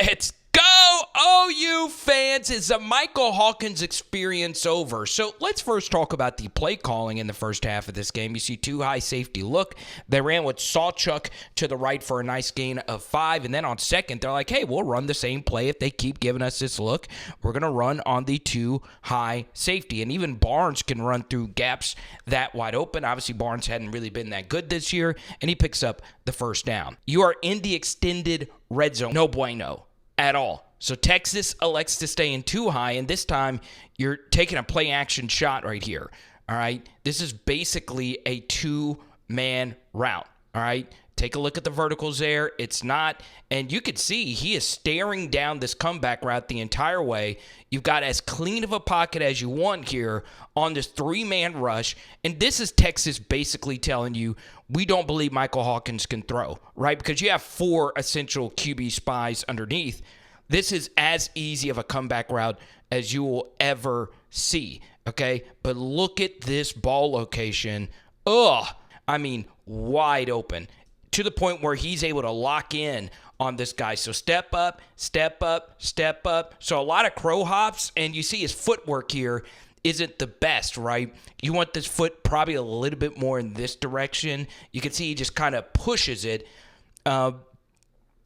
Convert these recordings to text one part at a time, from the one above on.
Let's go, OU fans. Is a Michael Hawkins experience over? So let's first talk about the play calling in the first half of this game. You see two high safety look. They ran with Sawchuk to the right for a nice gain of 5. And then on second, they're like, hey, we'll run the same play if they keep giving us this look. We're going to run on the two high safety. And even Barnes can run through gaps that wide open. Obviously, Barnes hadn't really been that good this year, and he picks up the first down. You are in the extended red zone. No bueno at all. So Texas elects to stay in too high, and this time you're taking a play-action shot right here, all right? This is basically a two-man route, all right? Take a look at the verticals there. It's not, and you can see he is staring down this comeback route the entire way. You've got as clean of a pocket as you want here on this three-man rush, and this is Texas basically telling you, we don't believe Michael Hawkins can throw, right? Because you have 4 essential QB spies underneath. This is as easy of a comeback route as you will ever see, okay? But look at this ball location. Wide open to the point where he's able to lock in on this guy. So step up, step up, step up. So a lot of crow hops, and you see his footwork here isn't the best, right? You want this foot probably a little bit more in this direction. You can see he just kind of pushes it.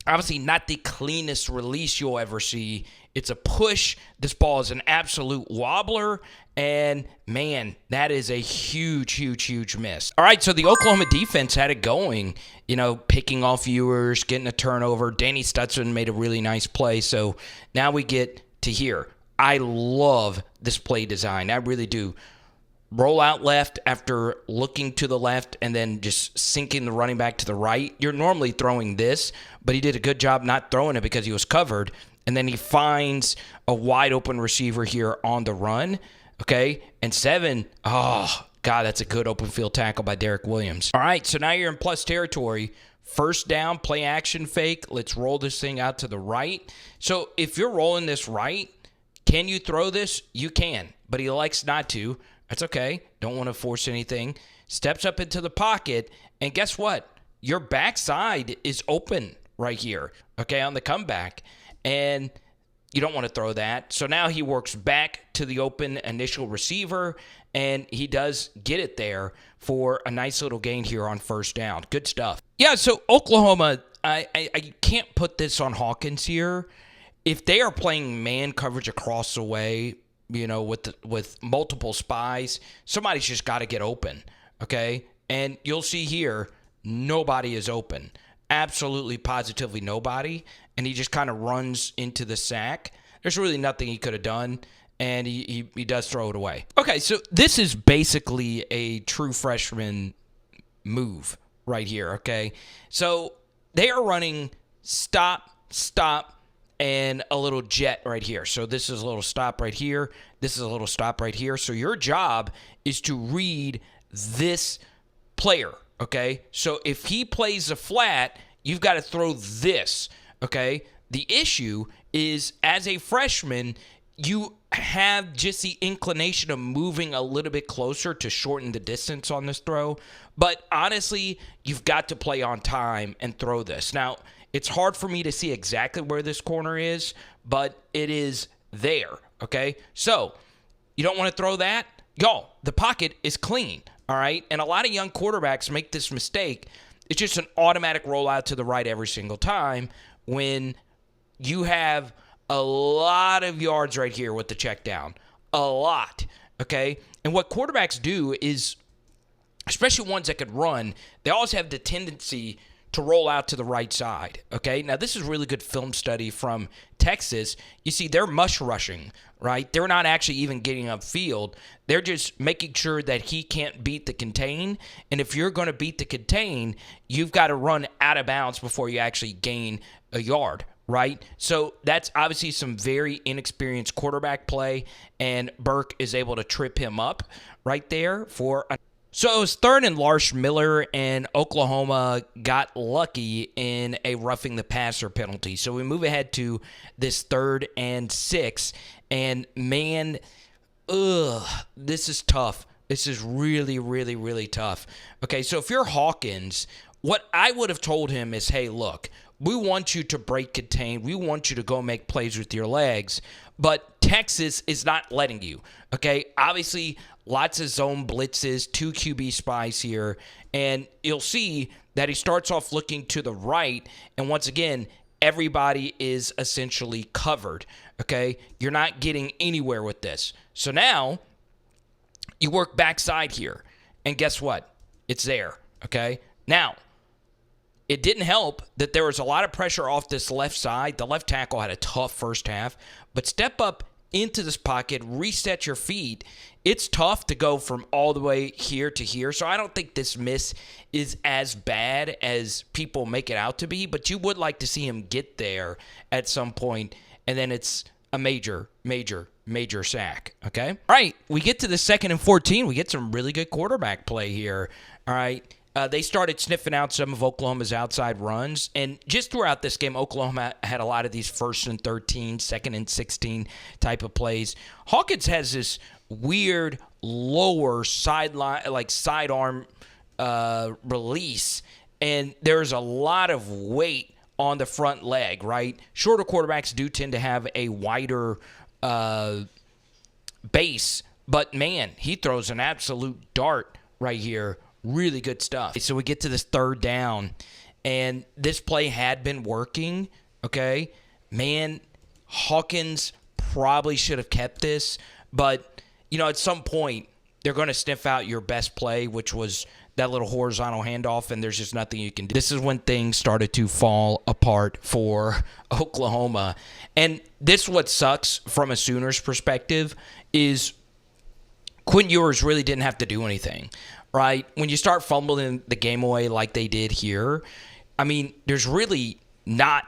Obviously not the cleanest release you'll ever see. It's a push. This ball is an absolute wobbler. And, man, that is a huge, huge, huge miss. All right, so the Oklahoma defense had it going, picking off viewers, getting a turnover. Danny Stutzman made a really nice play. So now we get to here. I love this play design. I really do. Roll out left after looking to the left and then just sinking the running back to the right. You're normally throwing this, but he did a good job not throwing it because he was covered. And then he finds a wide open receiver here on the run. Okay. And 7. Oh, God, that's a good open field tackle by Derek Williams. All right. So now you're in plus territory. First down, play action fake. Let's roll this thing out to the right. So if you're rolling this right, can you throw this? You can, but he likes not to. That's okay. Don't want to force anything. Steps up into the pocket, and guess what? Your backside is open right here, okay, on the comeback, and you don't want to throw that. So now he works back to the open initial receiver, and he does get it there for a nice little gain here on first down. Good stuff. Yeah, so Oklahoma, I can't put this on Hawkins here. If they are playing man coverage across the way, with multiple spies, somebody's just got to get open, okay? And you'll see here, nobody is open. Absolutely, positively nobody. And he just kind of runs into the sack. There's really nothing he could have done, and he does throw it away. Okay, so this is basically a true freshman move right here, okay? So they are running stop, and a little jet right here. So this is a little stop right here. This is a little stop right here. So your job is to read this player, okay? So if he plays a flat, you've got to throw this, okay? The issue is, as a freshman, you have just the inclination of moving a little bit closer to shorten the distance on this throw. But honestly, you've got to play on time and throw this. Now, it's hard for me to see exactly where this corner is, but it is there, okay? So, you don't want to throw that? Y'all, the pocket is clean, all right? And a lot of young quarterbacks make this mistake. It's just an automatic rollout to the right every single time when you have a lot of yards right here with the check down. A lot, okay? And what quarterbacks do is, especially ones that could run, they always have the tendency to roll out to the right side, okay? Now, this is really good film study from Texas. You see, they're mush rushing, right? They're not actually even getting upfield. They're just making sure that he can't beat the contain. And if you're going to beat the contain, you've got to run out of bounds before you actually gain a yard, right? So that's obviously some very inexperienced quarterback play, and Burke is able to trip him up right there for a... So it was 3rd and Larsh Miller, and Oklahoma got lucky in a roughing the passer penalty. So we move ahead to this 3rd and 6, and man, this is tough. This is really, really, really tough. Okay, so if you're Hawkins, what I would have told him is, hey, look, We want you to break contain. We want you to go make plays with your legs. But Texas is not letting you, okay? Obviously, lots of zone blitzes, 2 QB spies here. And you'll see that he starts off looking to the right. And once again, everybody is essentially covered, okay? You're not getting anywhere with this. So now you work backside here. And guess what? It's there, okay? Now, it didn't help that there was a lot of pressure off this left side. The left tackle had a tough first half. But step up into this pocket, reset your feet. It's tough to go from all the way here to here. So I don't think this miss is as bad as people make it out to be. But you would like to see him get there at some point. And then it's a major sack, okay? All right, we get to the 2nd and 14. We get some really good quarterback play here, all right? They started sniffing out some of Oklahoma's outside runs. And just throughout this game, Oklahoma had a lot of these 1st and 13, 2nd and 16 type of plays. Hawkins has this weird lower sideline, like sidearm release. And there's a lot of weight on the front leg, right? Shorter quarterbacks do tend to have a wider base. But, man, he throws an absolute dart right here. Really good stuff. So we get to this 3rd down, and this play had been working, okay? Man, Hawkins probably should have kept this, but, at some point, they're going to sniff out your best play, which was that little horizontal handoff, and there's just nothing you can do. This is when things started to fall apart for Oklahoma. And this what sucks from a Sooners perspective is Quinn Ewers really didn't have to do anything. Right? When you start fumbling the game away like they did here, I mean, there's really not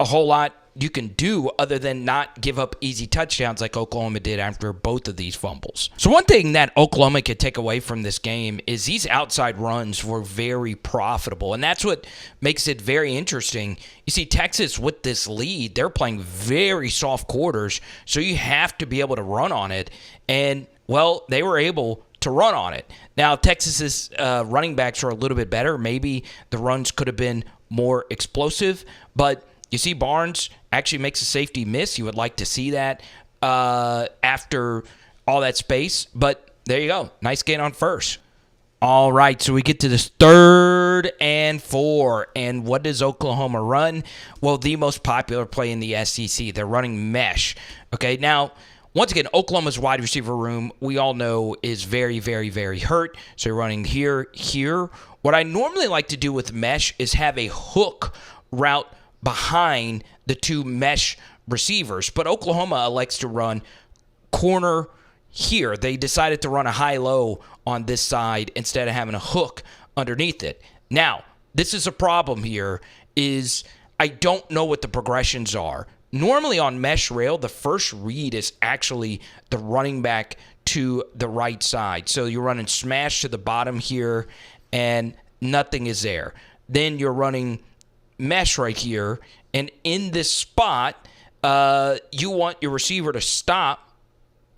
a whole lot you can do other than not give up easy touchdowns like Oklahoma did after both of these fumbles. So one thing that Oklahoma could take away from this game is these outside runs were very profitable, and that's what makes it very interesting. You see, Texas, with this lead, they're playing very soft quarters, so you have to be able to run on it, and, well, they were able to run on it. Now, Texas's running backs are a little bit better. Maybe the runs could have been more explosive, but you see Barnes actually makes a safety miss. You would like to see that after all that space, but there you go. Nice gain on first. All right, so we get to this 3rd and 4, and what does Oklahoma run? Well, the most popular play in the SEC. They're running mesh. Okay, now, once again, Oklahoma's wide receiver room, we all know, is very, very, very hurt. So you're running here. What I normally like to do with mesh is have a hook route behind the 2 mesh receivers. But Oklahoma elects to run corner here. They decided to run a high-low on this side instead of having a hook underneath it. Now, this is a problem here, is I don't know what the progressions are. Normally on mesh rail, the first read is actually the running back to the right side. So you're running smash to the bottom here, and nothing is there. Then you're running mesh right here, and in this spot, you want your receiver to stop,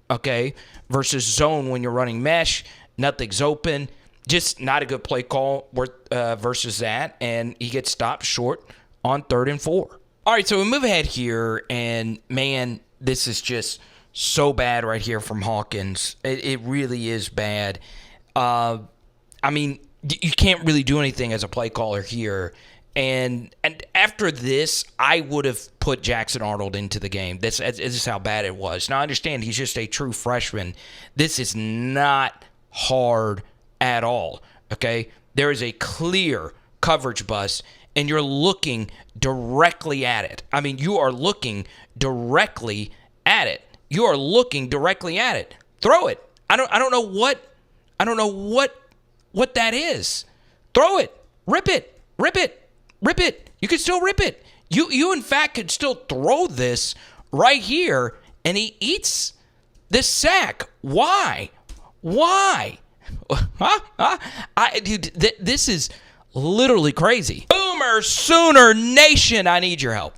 okay, versus zone when you're running mesh. Nothing's open. Just not a good play call versus that, and he gets stopped short on 3rd and 4. All right, so we move ahead here, and, man, this is just so bad right here from Hawkins. It really is bad. I mean, you can't really do anything as a play caller here. And after this, I would have put Jackson Arnold into the game. This is how bad it was. Now, I understand he's just a true freshman. This is not hard at all, okay? There is a clear coverage bust, and you're looking directly at it. I mean, you are looking directly at it. You are looking directly at it. Throw it. I don't know what that is. Throw it. Rip it. Rip it. Rip it. You can still rip it. You in fact could still throw this right here, and he eats this sack. Why? Dude, this is literally crazy. Boomer Sooner Nation, I need your help.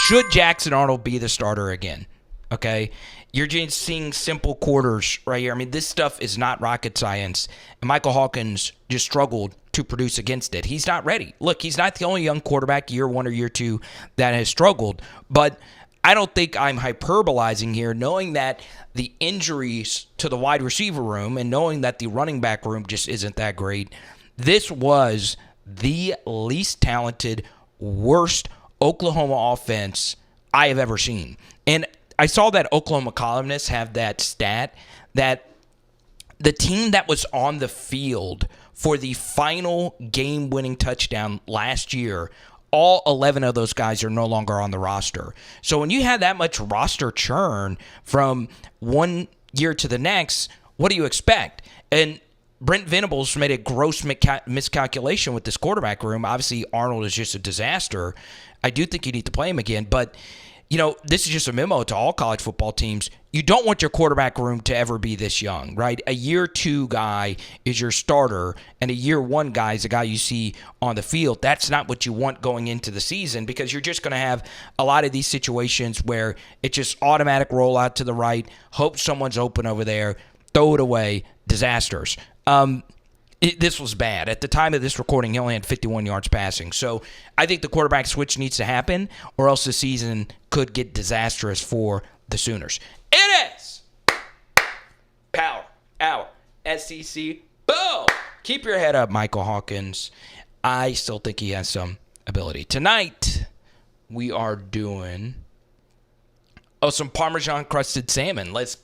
Should Jackson Arnold be the starter again? Okay? You're just seeing simple quarters right here. I mean, this stuff is not rocket science. And Michael Hawkins just struggled to produce against it. He's not ready. Look, he's not the only young quarterback year 1 or year 2 that has struggled, but I don't think I'm hyperbolizing here, knowing that the injuries to the wide receiver room and knowing that the running back room just isn't that great. This was the least talented, worst Oklahoma offense I have ever seen. And I saw that Oklahoma columnists have that stat that the team that was on the field for the final game-winning touchdown last year, all 11 of those guys are no longer on the roster. So when you have that much roster churn from one year to the next, what do you expect? And Brent Venables made a gross miscalculation with this quarterback room. Obviously, Arnold is just a disaster. I do think you need to play him again, but this is just a memo to all college football teams. You don't want your quarterback room to ever be this young, right? A year 2 guy is your starter, and a year 1 guy is a guy you see on the field. That's not what you want going into the season, because you're just going to have a lot of these situations where it's just automatic rollout to the right, hope someone's open over there, throw it away, disasters. This was bad. At the time of this recording, he only had 51 yards passing. So I think the quarterback switch needs to happen, or else the season could get disastrous for the Sooners. It is Power Hour SEC. Boom! Keep your head up, Michael Hawkins. I still think he has some ability. Tonight, we are doing some Parmesan crusted salmon. Let's